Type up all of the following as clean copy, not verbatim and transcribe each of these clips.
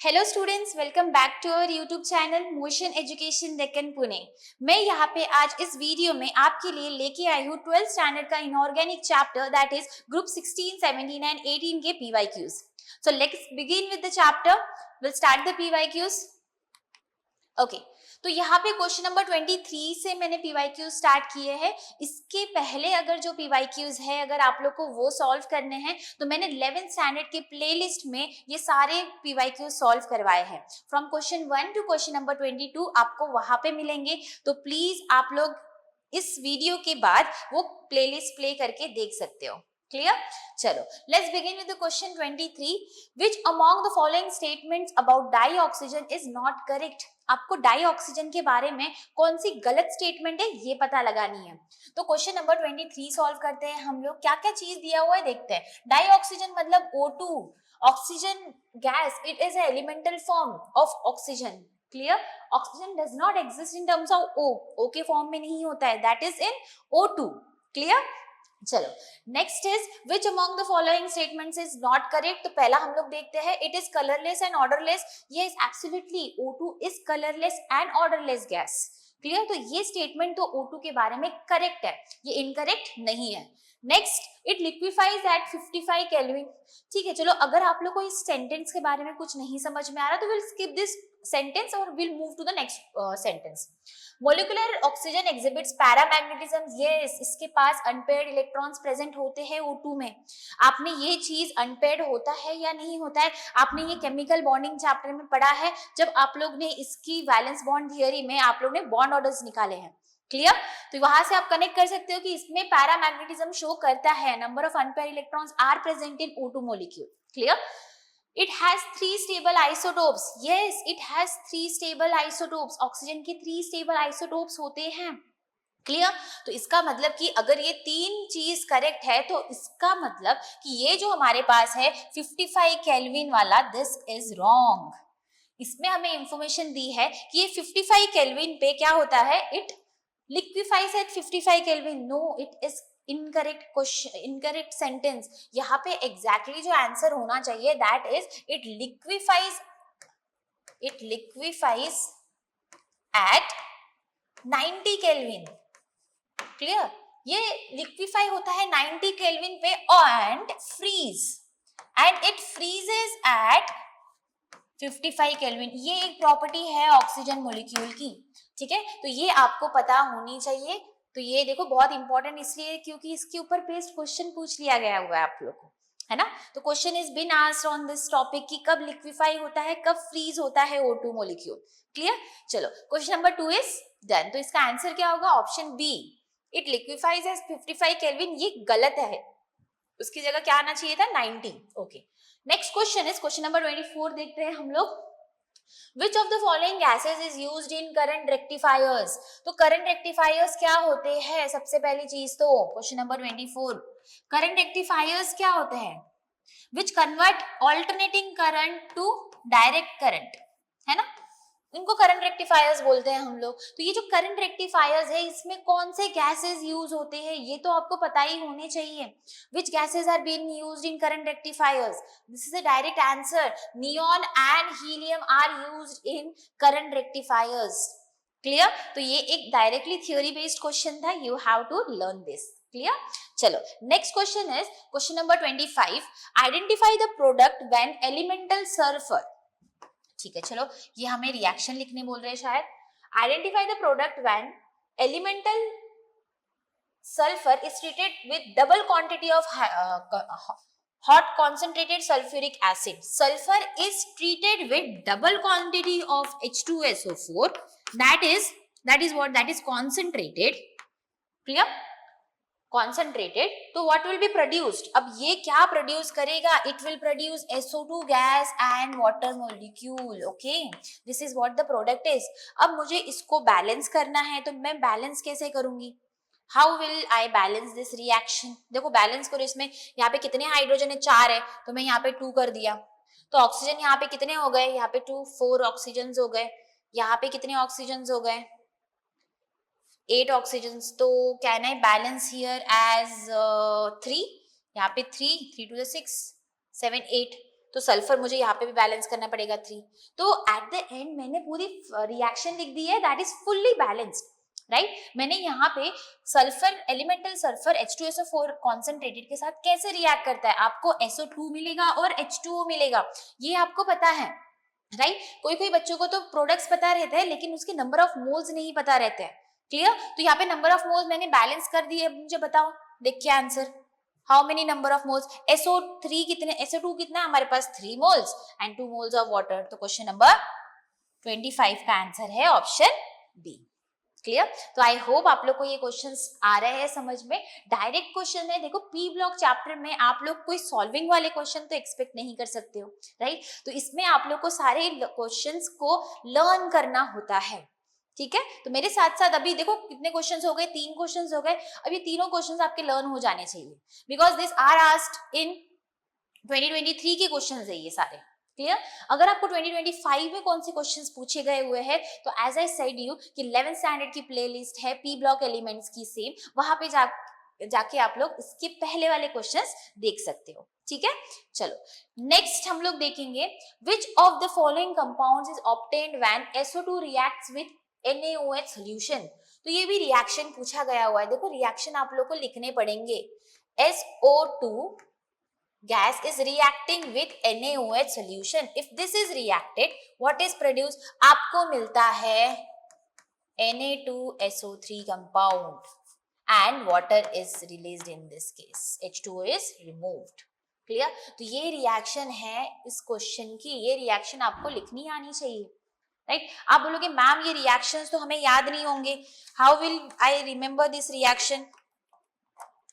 Hello students, welcome back to our YouTube channel Motion Education Deccan Pune. मैं यहाँ पे आज इस वीडियो में आपके लिए लेके आई हूँ 12th स्टैंडर्ड का inorganic chapter that is group 16, 17 and 18 के PYQs. So let's begin with the chapter. Will start the PYQs. Okay, तो यहाँ पे क्वेश्चन नंबर 23 से मैंने पीवाईक्यूज स्टार्ट किए हैं। इसके पहले अगर जो पीवाईक्यूज है अगर आप लोग को वो सॉल्व करने हैं तो मैंने 11th स्टैंडर्ड के प्लेलिस्ट में ये सारे पीवाईक्यूज सॉल्व करवाए हैं। From question 1 to question number 22 आपको वहां पे मिलेंगे। तो प्लीज आप लोग इस वीडियो के बाद वो प्लेलिस्ट प्ले करके देख सकते हो। क्लियर? चलो, let's begin with the question 23। Which among the following statements about dioxygen is not correct? आपको डाई ऑक्सीजन के बारे में कौन सी गलत स्टेटमेंट है ये पता लगानी है। तो क्वेश्चन नंबर 23 सॉल्व करते हैं हम लोग। क्या क्या चीज दिया हुआ है देखते हैं। डाई ऑक्सीजन मतलब O2, oxygen gas, it is a elemental form of oxygen. Clear? Oxygen does not exist in terms of O के फॉर्म में नहीं होता है, that is in O2। Clear? चलो, next is which among the following statements is not correct. तो पहला हम लोग देखते हैं, it is colourless and odourless. Yes, absolutely O2 is colourless and odourless gas. Clear? तो ये स्टेटमेंट तो O2 के बारे में करेक्ट है, ये इनकरेक्ट नहीं है। Next, it liquefies at 55 kelvin. ठीक है, चलो अगर आप लोग को इस सेंटेंस के बारे में कुछ नहीं समझ में आ रहा तो विल स्किप दिस सेंटेंस और will move to the next sentence. Molecular oxygen exhibits paramagnetism. Yes, इसके पास अनपेयर्ड इलेक्ट्रॉन्स प्रेजेंट होते हैं O2 में। आपने ये चीज अनपेयर्ड होता है या नहीं होता है, आपने ये केमिकल बॉन्डिंग चैप्टर में पढ़ा है जब आप लोग ने इसकी वैलेंस बॉन्ड थियरी में आप लोग ने बॉन्ड ऑर्डर्स निकाले हैं। क्लियर? तो वहां से आप कनेक्ट कर सकते हो कि इसमें पैरामैग्नेटिज्म शो करता है, number of unpaired electrons are present in O2 molecule. Clear? It has 3 stable isotopes. Yes, it has 3 stable isotopes. Oxygen के 3 stable isotopes होते हैं। क्लियर? तो इसका मतलब कि अगर ये तीन चीज करेक्ट है तो इसका मतलब कि ये जो हमारे पास है 55 केल्विन वाला, दिस इज रॉन्ग। इसमें हमें इंफॉर्मेशन दी है कि ये 55 केल्विन पे क्या होता है, it liquefies at 55 kelvin. No, it is incorrect question, incorrect sentence. यहाँ पे एग्जैक्टली जो आंसर होना चाहिए that is it liquefies at 90 kelvin. Clear? ये लिक्विफाई होता है 90 केल्विन पे and it freezes at 55 kelvin. ये एक प्रॉपर्टी है ऑक्सीजन मॉलिक्यूल की। ठीक है, तो ये आपको पता होनी चाहिए। तो ये देखो बहुत इंपॉर्टेंट इसलिए क्योंकि इसके ऊपर बेस्ड क्वेश्चन पूछ लिया गया हुआ है आप लोग को, है ना। तो question is been asked on this topic कि कब लिक्विफाई होता है, कब फ्रीज होता है O2 मॉलिक्यूल। क्लियर? चलो, क्वेश्चन नंबर 2 इज डन। तो इसका आंसर क्या होगा? Option B, it liquefies at 55 kelvin. ये गलत है, उसकी जगह क्या आना चाहिए था? 90। Okay, next question is question number 24 देखते हैं हम लोग। Which of the following gases is used in current rectifiers? तो current rectifiers क्या होते हैं? सबसे पहली चीज तो क्वेश्चन नंबर 24, current rectifiers क्या होते हैं? Which convert alternating current to direct current, है ना, इनको करंट रेक्टिफायर्स बोलते हैं हम लोग। तो ये जो करंट रेक्टिफायर्स है इसमें कौन से गैसेस यूज होते हैं ये तो आपको पता ही होने चाहिए। Which gases are being used in current rectifiers? This is a direct answer, neon and helium are used in current rectifiers. Clear? तो ये एक डायरेक्टली थ्योरी बेस्ड क्वेश्चन था, you have to learn this. Clear? चलो, next question is question number 25। Identify the product when elemental sulphur. ठीक है, चलो ये हमें रिएक्शन लिखने बोल रहे हैं शायद। Identify the product when elemental sulphur is treated with double quantity of hot concentrated sulfuric acid. Sulfur is treated with double quantity of H2SO4. That is what? That is concentrated. Clear? Concentrated. तो what will be produced? अब ये क्या produce करेगा? It will produce SO2 gas and water molecule. Okay, this is what the product is. अब मुझे इसको balance करना है तो मैं बैलेंस कैसे करूंगी? How will I balance this reaction? देखो बैलेंस करो, इसमें यहाँ पे कितने हाइड्रोजन है? 4 है, तो मैं यहाँ पे 2 कर दिया। तो ऑक्सीजन यहाँ पे कितने हो गए? यहाँ पे 2, 4 ऑक्सीजन हो गए। यहाँ पे कितने ऑक्सीजन हो गए? 8 ऑक्सीजन्स। तो can I balance here as 3? यहाँ पे 3 2 6 7 8। तो सल्फर मुझे यहाँ पे भी बैलेंस करना पड़ेगा 3। तो एट द एंड मैंने पूरी रिएक्शन लिख दी है that is fully balanced, right. मैंने यहाँ पे sulphur, elemental sulphur H2SO4 concentrated के साथ कैसे रिएक्ट करता है, आपको SO2 मिलेगा और H2O मिलेगा, ये आपको पता है, राइट। कोई बच्चों को तो प्रोडक्ट्स पता रहते हैं लेकिन उसके नंबर ऑफ मोल्स नहीं पता रहते हैं, क्लियर। तो यहाँ पे नंबर ऑफ मोल्स मैंने बैलेंस कर दिए, मुझे बताओ, देखिए answer, how many number of moles, SO3 कितने, SO2 कितना है हमारे पास 3 moles and 2 moles of water. तो क्वेश्चन नंबर 25 का आंसर है ऑप्शन बी, क्लियर। तो आई होप आप लोग को ये क्वेश्चंस आ रहे हैं समझ में। डायरेक्ट क्वेश्चन है, देखो पी ब्लॉक चैप्टर में आप लोग कोई सॉल्विंग वाले क्वेश्चन तो एक्सपेक्ट नहीं कर सकते हो, राइट। तो इसमें आप लोग को सारे क्वेश्चंस को लर्न करना होता है, ठीक है। तो मेरे साथ साथ अभी देखो कितने क्वेश्चंस हो गए, 3 क्वेश्चंस हो गए। अब ये तीनों क्वेश्चंस आपके लर्न हो जाने चाहिए because this are asked in 2023 के क्वेश्चंस है ये सारे, क्लियर। अगर आपको 2025 में कौन से क्वेश्चंस पूछे गए हुए हैं तो एज आई सेड यू कि 11th स्टैंडर्ड की प्लेलिस्ट है पी ब्लॉक एलिमेंट्स की सेम, वहां पे जाके आप लोग इसके पहले वाले क्वेश्चंस देख सकते हो, ठीक है। चलो नेक्स्ट हम लोग देखेंगे which of the following compounds is obtained when SO2 reacts with NaOH solution. तो ये भी रिएक्शन पूछा गया हुआ है, देखो रिएक्शन आप लोग को लिखने पड़ेंगे। SO2 gas is reacting with NaOH solution. If this is reacted, what is produced? आपको मिलता है Na2SO3 compound and water is released in this case. H2O is removed. Clear? तो ये रिएक्शन है इस क्वेश्चन की, ये रिएक्शन आपको लिखनी आनी चाहिए, राइट। आप बोलोगे मैम ये रिएक्शंस तो हमें याद नहीं होंगे, how will I remember this reaction,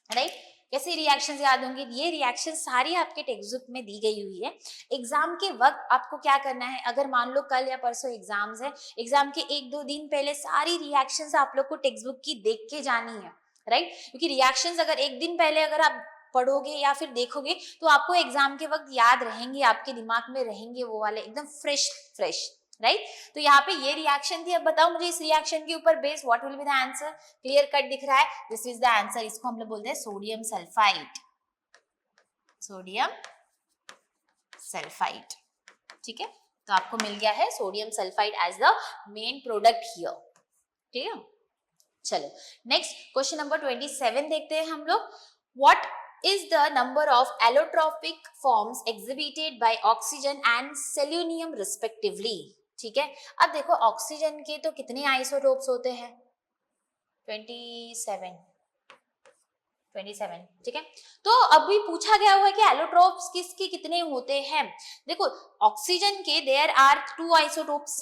right. कैसे रिएक्शंस याद होंगे, ये रिएक्शन सारी आपके टेक्स्ट बुक में दी गई हुई है। एग्जाम के वक्त आपको क्या करना है, अगर मान लो कल या परसों एग्जाम्स है, एग्जाम के 1-2 दिन पहले सारी रिएक्शंस आप लोग को टेक्स्ट बुक की देख के जानी है, राइट। क्योंकि रिएक्शंस अगर एक दिन पहले अगर आप पढ़ोगे या फिर देखोगे तो आपको एग्जाम के वक्त याद रहेंगे, आपके दिमाग में रहेंगे वो वाले एकदम फ्रेश, राइट। तो यहाँ पे ये रिएक्शन थी। अब बताओ मुझे इस रिएक्शन के ऊपर base what will be the answer, clear cut दिख रहा है, दिस इज द आंसर। इसको हम लोग बोलते हैं सोडियम सल्फाइड, सोडियम सल्फाइड, ठीक है। तो आपको मिल गया है sodium sulphide as the main product here, clear. चलो नेक्स्ट क्वेश्चन नंबर 27 देखते हैं हम लोग। What is the number of allotropic forms exhibited by oxygen and selenium respectively, ठीक है। अब देखो ऑक्सीजन के तो कितने आइसोटोप्स होते हैं, 27, ठीक है। तो अभी पूछा गया हुआ है कि एलोट्रोप्स किसके कितने होते हैं। देखो ऑक्सीजन के देयर आर 2 आइसोटोप्स,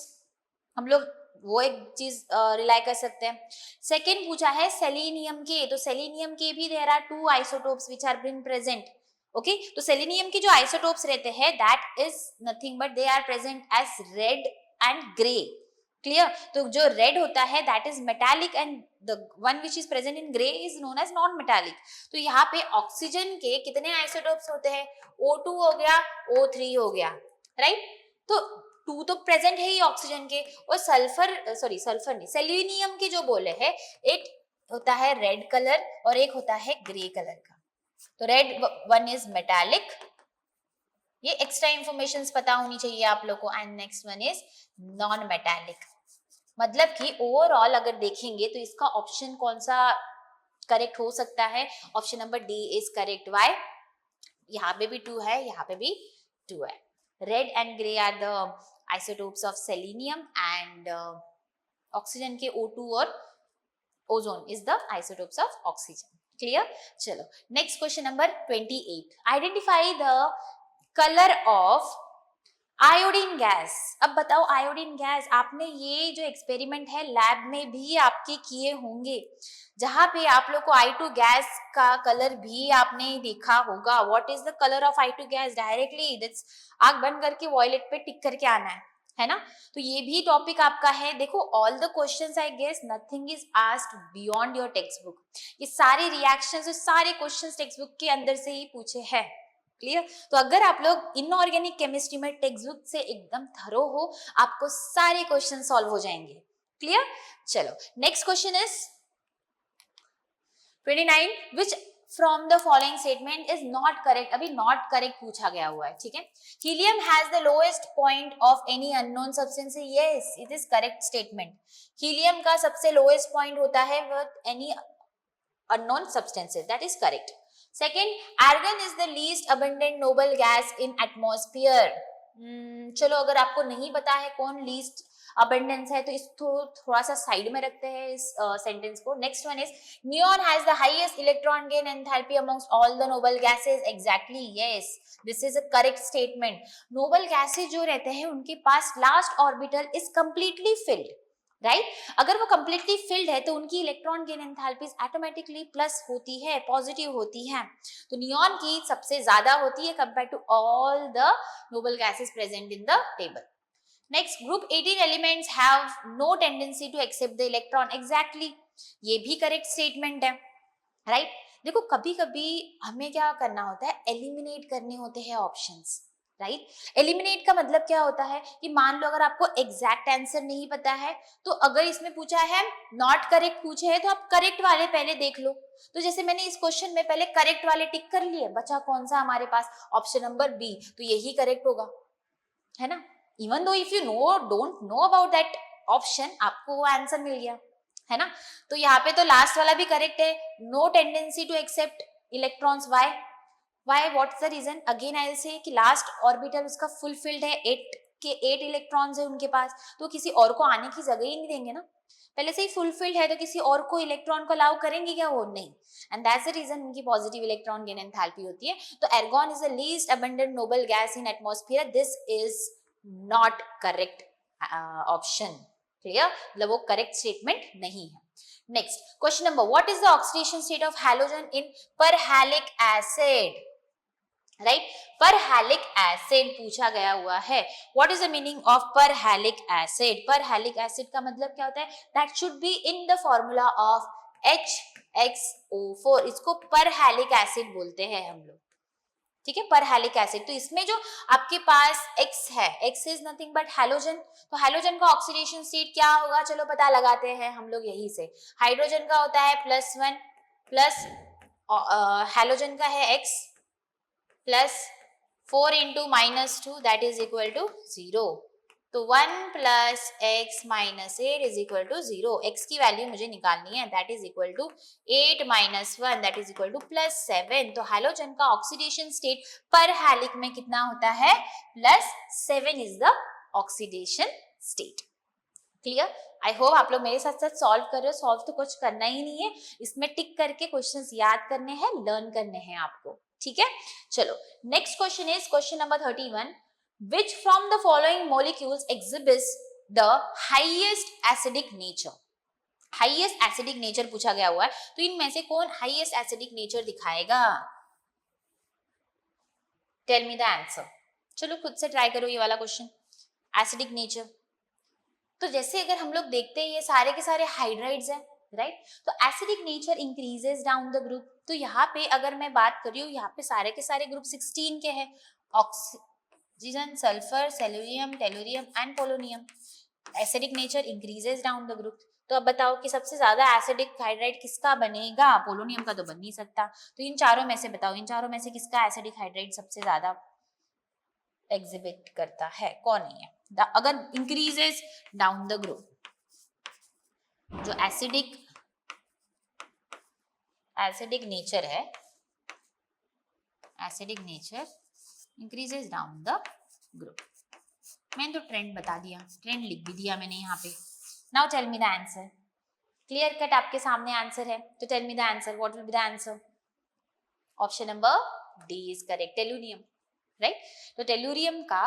हम लोग वो एक चीज रिलाई कर सकते हैं। सेकेंड पूछा है सेलेनियम के, तो सेलेनियम के भी there are 2 isotopes which are been present, okay. तो सेलेनियम के जो आइसोटोप्स रहते हैं that is nothing but they are present as red and grey, clear. तो जो रेड होता है that is metallic and the one which is present in grey is known as non metallic. तो यहाँ पे ऑक्सीजन के कितने आइसोटोप्स होते हैं, O2 हो गया, O3 हो गया, राइट। तो 2 तो प्रेजेंट है ही ऑक्सीजन के, और सल्फर नहीं, सेलेनियम के जो बोले हैं एक होता है रेड कलर और एक होता है ग्रे कलर का। तो रेड वन इज मेटालिक, ये एक्स्ट्रा इंफॉर्मेशन पता होनी चाहिए आप लोग को, and next one is non metallic. मतलब कि ओवरऑल अगर देखेंगे तो इसका ऑप्शन कौन सा करेक्ट हो सकता है, option number D is correct. Why, यहाँ पे भी 2 है, यहाँ पे भी 2 है। Red and grey are the isotopes of selenium and oxygen के O2 और ozone is the isotopes of oxygen, clear. चलो next question number 28, identify the colour of iodine gas. अब बताओ आयोडीन गैस, आपने ये जो एक्सपेरिमेंट है लैब में भी आपके किए होंगे, जहां पे आप लोग को I2 गैस का कलर भी आपने देखा होगा। What is the colour of I2 gas, directly that's आंख बंद करके वॉयलेट पे टिक करके आना है ना। तो ये भी टॉपिक आपका है। देखो all the questions I guess nothing is asked beyond your textbook, ये सारे रिएक्शंस और सारे क्वेश्चंस टेक्स्ट बुक के अंदर से ही पूछे हैं, क्लियर। तो अगर आप लोग इनऑर्गेनिक केमिस्ट्री में टेक्स्ट बुक से एकदम थरो हो, आपको सारे क्वेश्चन सॉल्व हो जाएंगे, क्लियर। चलो next question is 29, which from the following statement is not correct. अभी नॉट करेक्ट पूछा गया हुआ है, ठीक है. Helium has the lowest point of any unknown substance. Yes, it is correct statement. Helium का सबसे लोएस्ट पॉइंट होता है with any unknown substances. That is correct. Second, argon is the least abundant noble gas in atmosphere. चलो, अगर आपको नहीं पता है कौन लीस्ट अबंडेंस है तो इसको थोड़ा सा साइड में रखते हैं इस सेंटेंस को. Next one is neon has the highest electron gain enthalpy amongst all the noble gases. Exactly, yes, this is a correct statement. Noble gases जो रहते हैं उनके पास last orbital is completely filled, right. अगर वो completely filled है तो उनकी electron gain enthalpy automatically plus होती है, पॉजिटिव होती है. तो नियॉन की सबसे ज्यादा होती है compare to all the noble gases present in the table. Next, group 18 elements have no tendency to accept the electron. Exactly, ये भी करेक्ट स्टेटमेंट है, राइट. देखो, कभी कभी हमें क्या करना होता है, एलिमिनेट करने होते हैं ऑप्शंस, राइट. एलिमिनेट का मतलब क्या होता है कि मान लो अगर आपको एग्जैक्ट आंसर नहीं पता है तो अगर इसमें पूछा है नॉट करेक्ट पूछे है तो आप करेक्ट वाले पहले देख लो. तो जैसे मैंने इस क्वेश्चन में पहले करेक्ट वाले टिक कर लिए, बचा कौन सा हमारे पास, ऑप्शन नंबर बी. तो यही करेक्ट होगा, है ना. Even though if you don't know about that option, आपको वो आंसर मिल गया, है ना. तो यहाँ पे तो लास्ट वाला भी करेक्ट है. No tendency to accept electrons. Why what's the reason? Again I will say कि लास्ट ऑर्बिटल उसका फुलफिल्ड है, 8 इलेक्ट्रॉन्स है उनके पास, तो किसी और को आने की जगह ही नहीं देंगे ना. पहले से ही फुलफिल्ड है तो किसी और को इलेक्ट्रॉन को अलाउ करेंगे क्या? वो नहीं. एंड दैट्स द रीजन उनकी पॉजिटिव इलेक्ट्रॉन गेन एंथैल्पी होती है. तो argon is the least abundant noble gas in atmosphere. This is not correct option. Clear? मतलब वो करेक्ट स्टेटमेंट नहीं है. Next question number, what is the oxidation state of halogen in perhalic acid? Right, perhalic acid पूछा गया हुआ है. What is the meaning of perhalic acid? Perhalic acid का मतलब क्या होता है? That should be in the formula of HXO4. इसको परहैलिक एसिड बोलते हैं हम लोग, ठीक है, परहैलिक एसिड. तो इसमें जो आपके पास X है, X is nothing but halogen. तो हैलोजन का ऑक्सीडेशन स्टेट क्या होगा? चलो पता लगाते हैं हम लोग यही से. हाइड्रोजन का होता है +1 प्लस हैलोजन का है X plus 4 into -2 that is equal to 0. तो 1 प्लस x minus 8 is equal to 0. x की वैल्यू मुझे निकालनी है, that is equal to 8 minus 1 that is equal to +7. तो हैलोजन का ऑक्सीडेशन स्टेट परहैलिक में कितना होता है? +7 is the oxidation state. Clear? I hope आप लोग मेरे साथ साथ सॉल्व कर रहे हो. सॉल्व तो कुछ करना ही नहीं है, इसमें टिक करके क्वेश्चंस याद करने हैं, लर्न करने हैं आपको, ठीक है. चलो, next question is question number 31. Which from the following molecules exhibits the highest acidic nature? Highest acidic nature पूछा गया हुआ है, तो इनमें से कौन highest acidic nature दिखाएगा? Tell me the answer. चलो खुद से ट्राई करो ये वाला क्वेश्चन. एसिडिक नेचर, तो जैसे अगर हम लोग देखते हैं ये सारे के सारे हाइड्राइड्स हैं, राइट. तो acidic nature increases down the group. तो यहाँ पे अगर मैं बात कर रही हूँ, यहाँ पे सारे के सारे ग्रुप 16 के हैं. Oxygen, sulphur, selenium, tellurium and polonium. Acidic nature increases down the group. तो अब बताओ कि सबसे ज्यादा एसिडिक हाइड्राइड किसका बनेगा? पोलोनियम का तो बन नहीं सकता. तो इन चारों में से बताओ, इन चारों में से किसका एसिडिक हाइड्राइड सबसे ज्यादा एग्जिबिट करता है? कौन नहीं है? अगर इंक्रीजेस डाउन द ग्रुप, जो एसिडिक नेचर है, acidic nature increases down the group. मैंने तो ट्रेंड बता दिया, ट्रेंड लिख भी दिया मैंने यहाँ पे. Now tell me the answer. Clear cut आपके सामने आंसर है, तो tell me the answer. What will be the answer? Option number D is correct, tellurium, right. तो टेलुरियम का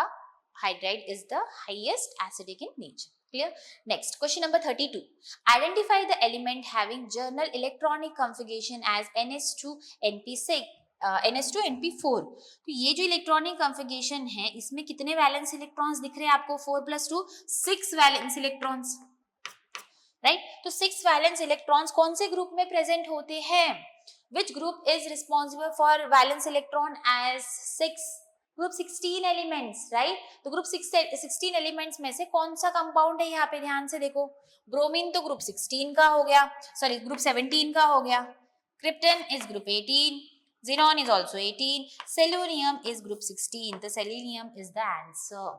hydride is the highest acidic in nature. Clear? Next, question number 32. Identify the element having journal electronic configuration as NH2NP6, NH2NP4. तो ये जो electronic configuration है, इसमें कितने valence electrons दिख रहे हैं आपको? 4 + 2 6 वैलेंस इलेक्ट्रॉन्स, राइट. तो 6 वैलेंस इलेक्ट्रॉन्स कौन से ग्रुप में प्रेजेंट होते हैं? Which group is responsible for valence electron as 6? Group 16 elements, right. तो ग्रुप 16 एलिमेंट्स में से कौन सा कंपाउंड है? यहाँ पे ध्यान से देखो. ब्रोमीन तो ग्रुप 16 का हो गया, सॉरी ग्रुप 17 का हो गया. Krypton is group 18. Xenon is also 18. Selenium is group 16. तो selenium is the answer.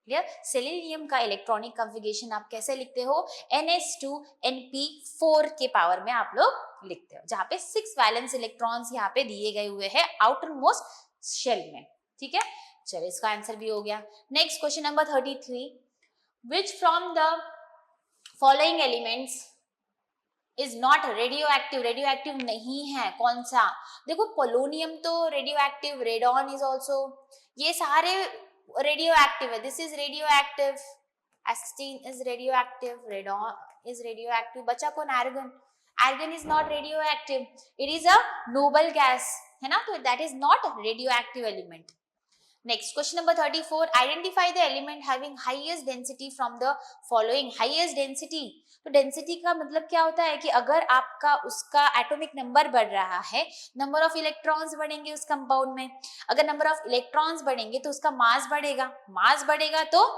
Clear? Selenium का इलेक्ट्रॉनिक कॉन्फ़िगरेशन आप कैसे लिखते हो? NS2Np4 के पावर में आप लोग लिखते हो, जहां पे 6 वैलेंस इलेक्ट्रॉन्स यहाँ पे दिए गए हुए हैं आउटर मोस्ट शेल में. ठीक है, चलो इसका आंसर भी हो गया. Next question number 33. Which from the following elements is not radioactive? Radioactive नहीं है, कौन सा? देखो पोलोनियम तो radioactive, radon is also, ये सारे रेडियो एक्टिव है. This is radioactive, astatine is radioactive, radon is radioactive. बचा कौन? Argon. Argon is not radioactive, it is a noble gas, है ना, तो that is not radioactive element. Next, question number 34. Identify the element having highest density from the following. Highest density. तो density का मतलब क्या होता है कि अगर आपका उसका एटॉमिक नंबर बढ़ रहा है, नंबर ऑफ इलेक्ट्रॉन्स बढ़ेंगे उस कंपाउंड में. अगर नंबर ऑफ इलेक्ट्रॉन्स बढ़ेंगे तो उसका मास बढ़ेगा. मास बढ़ेगा तो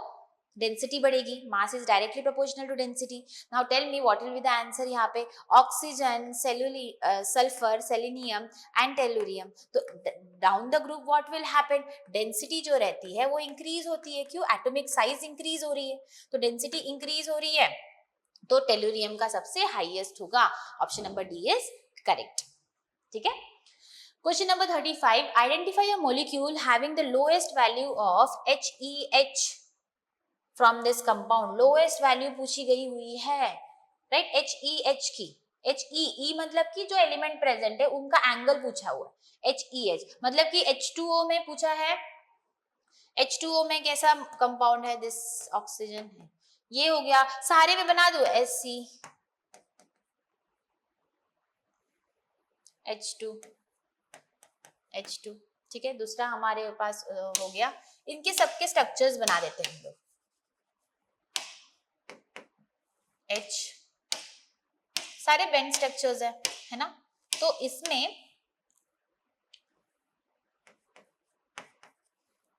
डेंसिटी बढ़ेगी. Mass is directly proportional to density. Now tell me what will be the answer. यहाँ पे oxygen, sulphur, selenium and tellurium. तो down the group what will happen? Density जो रहती है वो इंक्रीज होती है. क्यों? एटॉमिक साइज इंक्रीज हो रही है, तो डेंसिटी इंक्रीज हो रही है, तो टेलुरियम का सबसे हाईएस्ट होगा. Option number D is correct. ठीक है. Question number 35. Identify a molecule having the lowest value of HEH from this compound. Lowest value पूछी गई हुई है, राइट? HEH की. HEE मतलब कि जो एलिमेंट प्रेजेंट है उनका एंगल पूछा हुआ है. HEH मतलब कि H2O में पूछा है. H2O में कैसा कंपाउंड है? दिस ऑक्सीजन है. ये हो गया. सारे में बना दो SC, H2, H2. ठीक है, दूसरा हमारे पास हो गया. इनके सबके स्ट्रक्चर्स बना देते हैं हम लोग. H सारे बेंड स्ट्रक्चर्स है ना. तो इसमें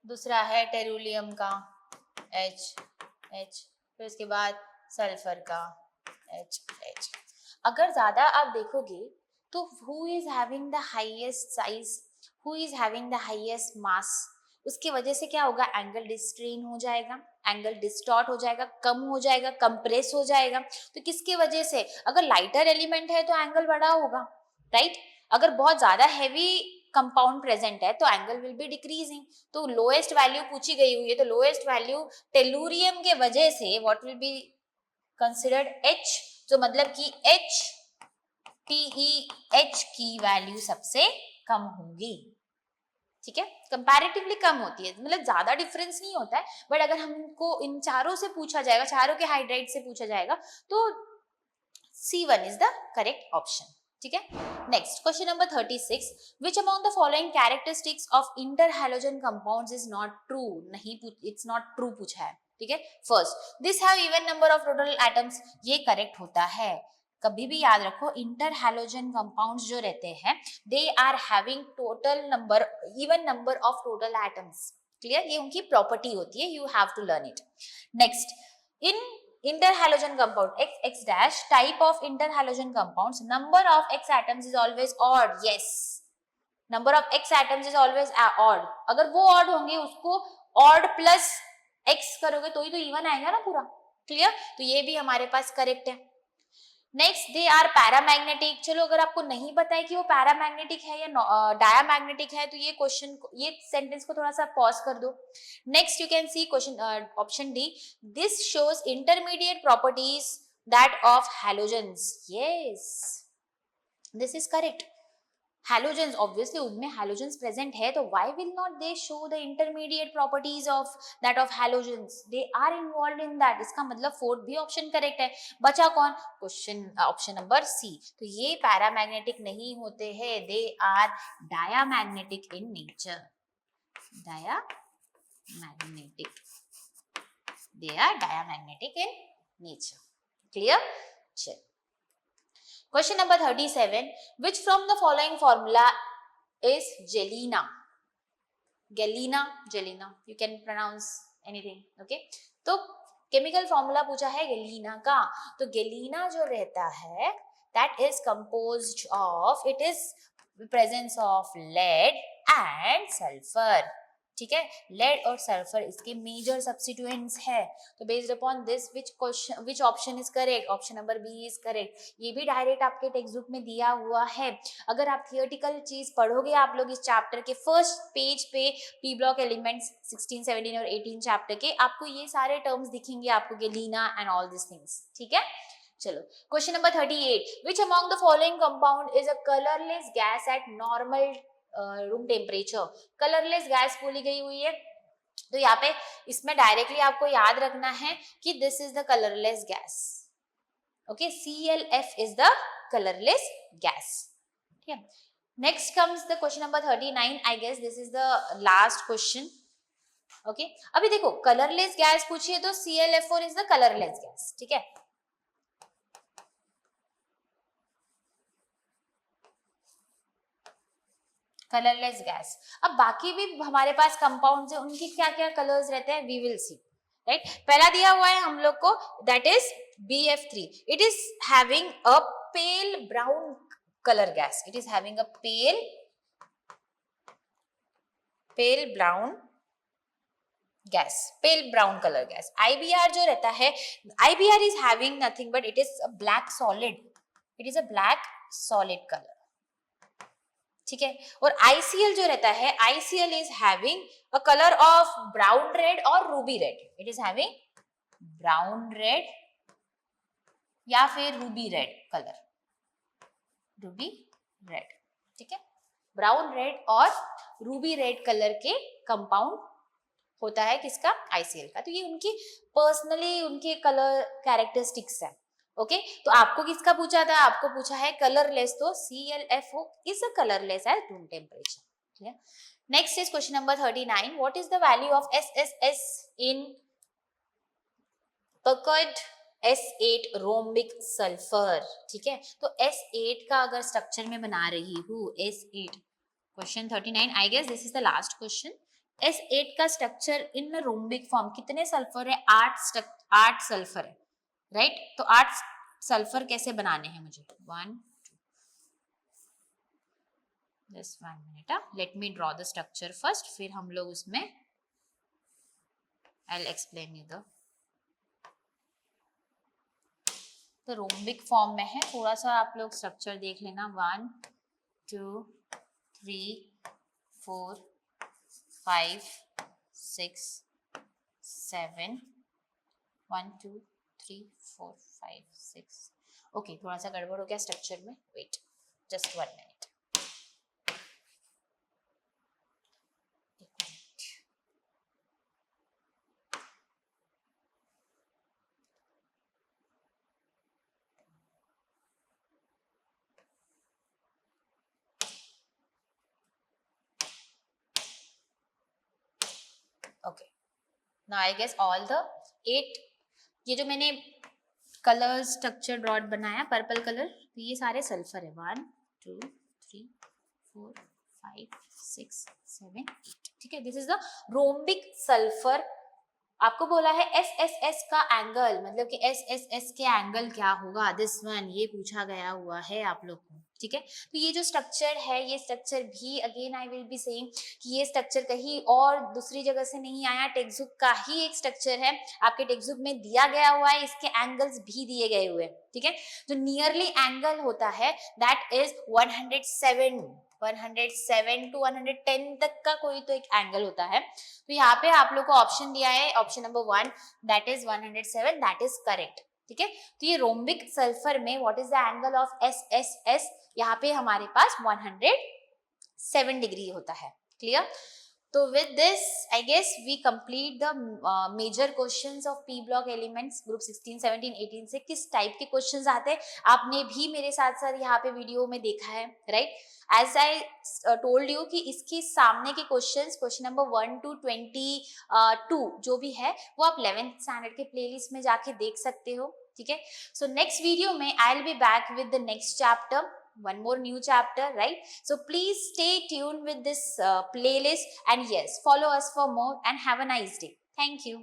दूसरा है टेरुलियम का H, फिर उसके बाद सल्फर का H. अगर ज्यादा आप देखोगे तो who is having the highest size, who is having the highest mass, उसकी वजह से क्या होगा? एंगल डिस्ट्रेन हो जाएगा, एंगल डिस्टॉर्ट हो जाएगा, कम हो जाएगा, कंप्रेस हो जाएगा. तो किसकी वजह से? अगर लाइटर एलिमेंट है तो एंगल बड़ा होगा, राइट? अगर बहुत ज्यादा हैवी कंपाउंड प्रेजेंट है तो एंगल विल बी डिक्रीजिंग. तो लोएस्ट वैल्यू पूछी गई हुई है, तो लोएस्ट वैल्यू टेलुरियम के वजह से what will be considered? H. तो मतलब कि TeH की वैल्यू सबसे कम होगी. ठीक है, कंपैरेटिवली कम होती है, मतलब ज्यादा डिफरेंस नहीं होता है. बट अगर हमको इन चारों से पूछा जाएगा, चारों के हाइड्राइड से पूछा जाएगा, तो C1 is the correct option. ठीक है. Next question number 36. Which among the following characteristics of interhalogen compounds is not true? नहीं, इट्स नॉट ट्रू पूछा है. ठीक है. First, this have even number of total atoms. ये करेक्ट होता है. कभी भी याद रखो, इंटरहैलोजन कंपाउंड्स जो रहते हैं they are having total number, even number of total atoms. Clear? ये उनकी प्रॉपर्टी होती है. You have to learn it. Next, in interhalogen compound X dash type of interhalogen compounds, number of X atoms is always odd. Yes, number of X atoms is always odd. अगर वो odd होंगे उसको odd plus X करोगे तो ही तो even आएगा ना पूरा. क्लियर? तो ये भी हमारे पास करेक्ट है. Next, they are paramagnetic. चलो अगर आपको नहीं पता है कि वो पैरामैग्नेटिक है या डायामैग्नेटिक है तो ये क्वेश्चन, ये सेंटेंस को थोड़ा सा पॉज कर दो. Next, you can see question option D. This shows intermediate properties that of halogens. Yes, this is correct. Halogens, obviously उनमें हैलोजेंस प्रेजेंट है, तो why will not they show the intermediate properties of that of halogens? They are involved in that. इसका मतलब fourth भी option correct है. बचा कौन? Question option number C. तो ये पैरामैग्नेटिक नहीं होते हैं, they are diamagnetic in nature. Diamagnetic, they are diamagnetic in nature. Clear? चल. Question number 37. Which from the following formula is Gelina? Gelina, Gelina. You can pronounce anything. Okay. तो chemical formula पूछा है गेलीना का. तो गेलीना जो रहता है that is composed of, it is presence of lead and sulfur. ठीक है, लेड और सल्फर इसके मेजर सब्स्टिट्यूएंट्स है. तो based upon this which option is correct? Option number B is correct. ये भी डायरेक्ट आपके टेक्स्ट बुक में दिया हुआ है. अगर आप थियोरेटिकल चीज पढ़ोगे आप लोग इस चैप्टर के फर्स्ट पेज पे पी ब्लॉक एलिमेंट्स 16, 17 और 18 चैप्टर के, आपको ये सारे टर्म्स दिखेंगे आपको, galena and all this things. ठीक है, चलो question number 38. Which among the following compound is a colourless gas at normal room temperature? Colourless gas बोली गई हुई है, तो यहाँ पे इसमें डायरेक्टली आपको याद रखना है कि this is the colourless gas. Okay, ClF is the colourless gas. ठीक है, next comes the question number 39. I guess this is the last question. Okay, अभी देखो कलरलेस गैस पूछिए तो ClF4 is the colourless gas. ठीक है, colourless gas. अब बाकी भी हमारे पास कंपाउंड्स है, उनके क्या क्या कलर्स रहते हैं, वी विल सी. राइट, पहला दिया हुआ है हम लोग को, that is BF3. It is having a pale brown colour gas. It is having a pale brown gas, pale brown colour gas. IBR जो रहता है, IBR is having nothing but it is a black solid. It is a black solid colour. ठीक है, और ICL जो रहता है, ICL is having a colour of brown red और ruby red. It is having brown red या फिर Ruby red colour, Ruby red. ठीक है, ब्राउन रेड और रूबी रेड कलर के कंपाउंड होता है किसका, ICL का. तो ये उनकी पर्सनली उनके कलर कैरेक्टरिस्टिक्स है. ओके, तो आपको किसका पूछा था, आपको पूछा है कलरलेस, तो ClFO is a colourless at room temperature. Clear. Next is question number 39. What is the value of SSS in Purkard S8 rhombic sulphur? ठीक है, तो S8 का अगर स्ट्रक्चर में बना रही हूँ, S8 question 39. I guess this is the last question. S8 का स्ट्रक्चर इन रोम्बिक फॉर्म, कितने सल्फर है, 8 सल्फर है. राइट, तो 8 सल्फर कैसे बनाने हैं मुझे, 1 2, just 1 minute, let me draw the structure first, फिर हम लोग उसमें I will explain you the rhombic form में है. थोड़ा सा आप लोग स्ट्रक्चर देख लेना. 1 2 3 4 5 6 7 1 2 3 4 5 6. ओके, थोड़ा सा गड़बड़ हो गया स्ट्रक्चर में, wait just 1 minute. Okay, now I guess all the 8, ये जो मैंने कलर स्ट्रक्चर ड्रॉट बनाया पर्पल कलर, तो ये सारे सल्फर है. 1 2 3 4 5 6 7 8. ठीक है, this is the rhombic sulphur. आपको बोला है SSS का एंगल, मतलब कि SSS के एंगल क्या होगा, दिस वन, ये पूछा गया हुआ है आप लोग को. ठीक है, तो ये जो स्ट्रक्चर है, ये स्ट्रक्चर भी again I will be saying कि ये स्ट्रक्चर कहीं और दूसरी जगह से नहीं आया, टेक्स्ट बुक का ही एक स्ट्रक्चर है, आपके टेक्स्ट बुक में दिया गया हुआ है, इसके एंगल्स भी दिए गए हुए. ठीक है, जो नियरली एंगल होता है दैट इज 107 टू 110 तक का कोई तो एक एंगल होता है. तो यहाँ पे आप लोग को ऑप्शन दिया है, option number 1 that is 107, that is correct. ठीक है, तो ये रोम्बिक सल्फर में what is the angle of SSS, यहाँ पे हमारे पास 107 डिग्री होता है. क्लियर. तो with this I guess we complete the major questions of P block elements group 16, 17, 18 से किस टाइप के क्वेश्चंस आते हैं आपने भी मेरे साथ साथ यहाँ पे वीडियो में देखा है. Right, as I told you कि इसके सामने के क्वेश्चंस, क्वेश्चन नंबर 1 to 22 जो भी है वो आप 11th स्टैंडर्ड के प्लेलिस्ट में जाके देख सकते हो. ठीक है, सो नेक्स्ट वीडियो में I will be back with the next chapter, one more new chapter, right? So please stay tuned with this playlist, and yes, follow us for more and have a nice day. Thank you.